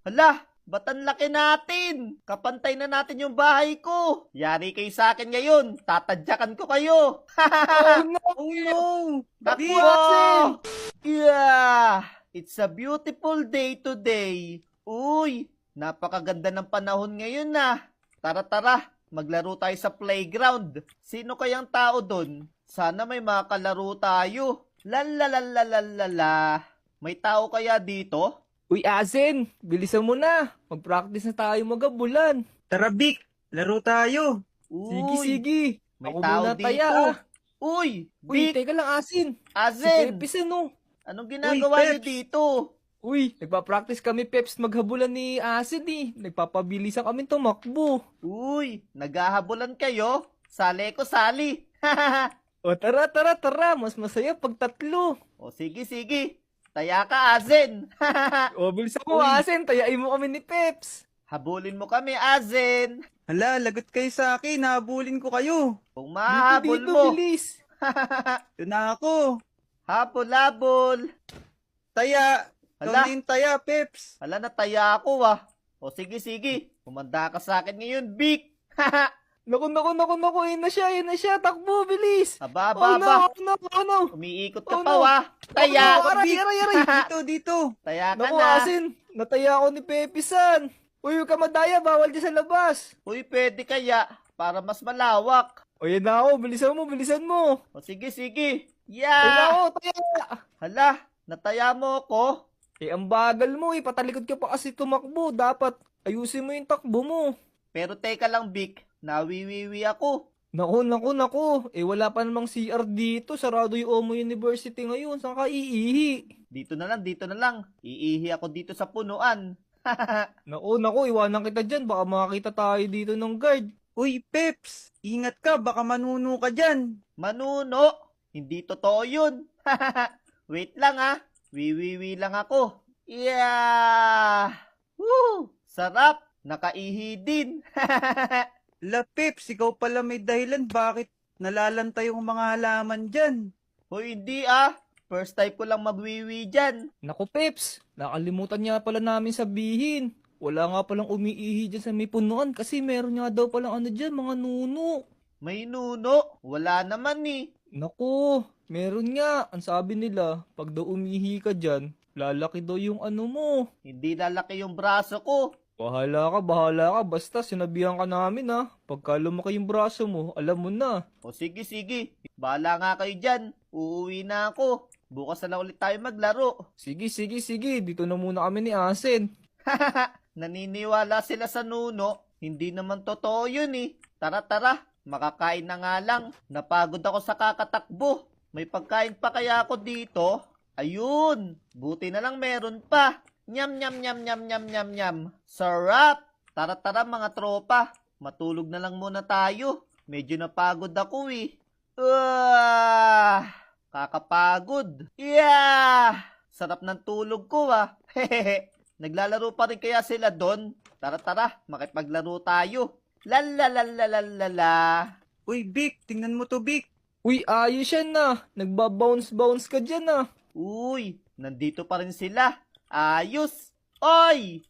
Hala, ba't ang laki natin? Kapantay na natin yung bahay ko. Yari kayo sa akin ngayon. Tatadyakan ko kayo. Oh no! Oh no! Takbo! Asin! Yeah! It's a beautiful day today. Uy, napakaganda ng panahon ngayon na. Tara, maglaro tayo sa playground. Sino kayang tao doon? Sana may makalaro tayo. Lalalalalala. May tao kaya dito? Uy, Asin! Bilisan mo na! Mag-practice na tayo magabulan. Tara, Vic! Laro tayo! Sige, Uy, sige. may Ako tao muna dito. taya. Uy, Uy, Vic, teka lang, Asin. Si Azen, Pepis ano? anong ginagawa niyo Peps. dito? Uy, nagpa-practice kami, Peps, maghabulan ni Asin eh. Nagpapabilisan kami tumakbo. Uy, naghahabulan kayo? Sali ko, sali. O tara. Mas masaya pag tatlo. O sige. Taya ka, Azen. O, bilisan mo, Uy. Asin. Tayain mo kami ni Peps. Habulin mo kami, Azen. Hala, lagot kayo sa akin. Habulin ko kayo. Kung Dito, mahabol dito, mo. bilis. Ito na ako. Habol. Taya! Ikaw Hala. na yung taya, Peps. Hala, nataya ako O sige. Kumanda ka sa akin ngayon, Vic. Naku, yun na siya. Takbo, bilis. Aba. Oh no. Umiikot Oh, ka pa, no. Taya. Oh, no. Aray. Dito. Taya ka Naku, na. Asin. Nataya ako ni Pepisan. Uy, huwag ka madaya. Bawal dyan sa labas. Uy, pwede kaya. Para mas malawak. O, yan na ako. Bilisan mo. O sige. Yan na Yeah. ako. Taya. Hala, nataya mo ko. Eh, ang bagal mo eh. Patalikod ka pa kasi tumakbo. Dapat ayusin mo yung takbo mo. Pero teka lang, Vic. Nawiwiwi ako. Naku. Eh, wala pa namang CR dito. Sarado yung Omo University ngayon. Saan ka iihi? Dito na lang. Iihi ako dito sa punuan. Naku. Iwanan kita dyan. Baka makakita tayo dito ng guard. Uy, Peps. Ingat ka, baka manuno ka dyan. Manuno. Hindi totoo yun. Wait lang Wiwiwi lang ako. Yeah! Woo! Sarap! Nakaihi din. La, Peps, ikaw pala may dahilan bakit nalalanta yung mga halaman dyan. Hoy, hindi First time ko lang magwiwi dyan. Naku, Peps. Nakalimutan niya pala namin sabihin. Wala nga palang umiihi dyan sa may punuan kasi meron nga daw palang dyan, mga nuno. May nuno. Wala naman Naku, meron nga. Ang sabi nila, pag daw umihi ka dyan, lalaki daw yung mo. Hindi lalaki yung braso ko. Bahala ka. Basta sinabihan ka namin Pagka lumaki yung braso mo, alam mo na. O sige. Bahala nga kayo dyan. Uuwi na ako. Bukas na lang ulit tayo maglaro. Sige. Dito na muna kami ni Asen. Naniniwala sila sa nuno. Hindi naman totoo yun Tara. Makakain na nga lang. Napagod ako sa kakatakbo. May pagkain pa kaya ako dito? Ayun. Buti na lang meron pa. Nyam. Sarap. Tara mga tropa. Matulog na lang muna tayo. Medyo napagod ako kakapagod. Yeah! Sarap ng tulog ko Hehehe. Naglalaro pa rin kaya sila doon? Tara, makipaglaro tayo. Lalalalala. Uy, Vic, tingnan mo to, Vic. Uy, ayos yan Nagbabounce ka dyan Uy, nandito pa rin sila. Ayos. Oy!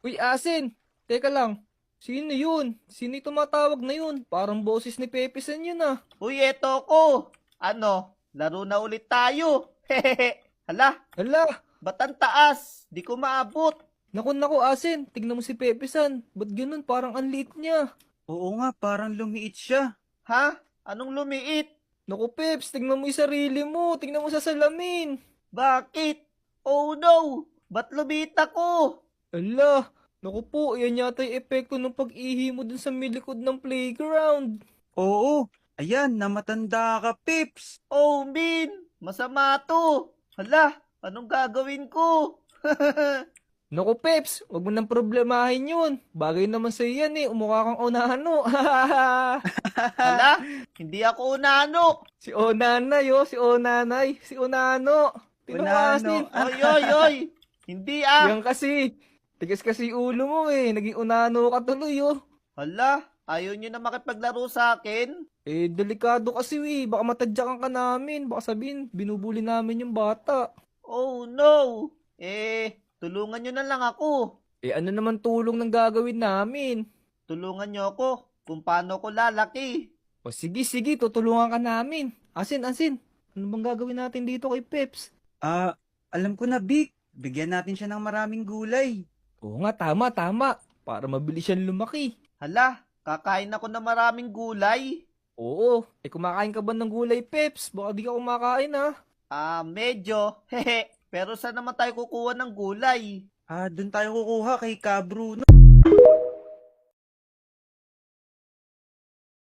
Uy, Asen, teka lang. Sino yun? Sino yung tumatawag na yun? Parang boses ni Pepisan yun Uy, eto ko. Ano? Laro na ulit tayo. Hehehe. Hala, Hala, ba't ang taas? Di ko maabot. naku, Asen, tignan mo si Pepisan. Ba't ganun? Parang ang liit niya. Oo nga, parang lumiit siya. Ha? Anong lumiit? Naku, Peps, tignan mo yung sarili mo. Tignan mo sa salamin. Bakit? Oh no! Ba't lumiit ako? Ala, naku po, yan yata yung epekto ng pag-ihi mo dun sa milikod ng playground. Oo, ayan, namatanda ka, Peps. Oh, Min! Masama to! Hala, anong gagawin ko? Naku, Peps, wag mo nang problemahin yun. Bagay naman sa'yo yan umukha kang onano. Hala, hindi ako unano. Si Onanay, si Onanay, si Onano. Onano. Oy! Hindi Yan kasi, tigas kasi ulo mo naging Onano ka tuloy Hala, ayaw nyo na makipaglaro sa akin? Delikado kasi baka matadyakan ka namin. Baka sabihin, binubuli namin yung bata. Oh no! Tulungan nyo na lang ako. Eh ano naman tulong ng gagawin namin? Tulungan nyo ako kung paano ko lalaki. O sige, sige, tutulungan ka namin. Asin. Ano bang gagawin natin dito kay Peps? Alam ko na, Vic. Bigyan natin siya ng maraming gulay. Oo nga, tama. Para mabilis siyang lumaki. Hala, kakain ako ng maraming gulay. Oo, kumakain ka ba ng gulay, Peps? Baka di ka kumakain, ha? Medyo. Hehe. Pero saan naman tayo kukuha ng gulay? Doon tayo kukuha kay Ka Bruno.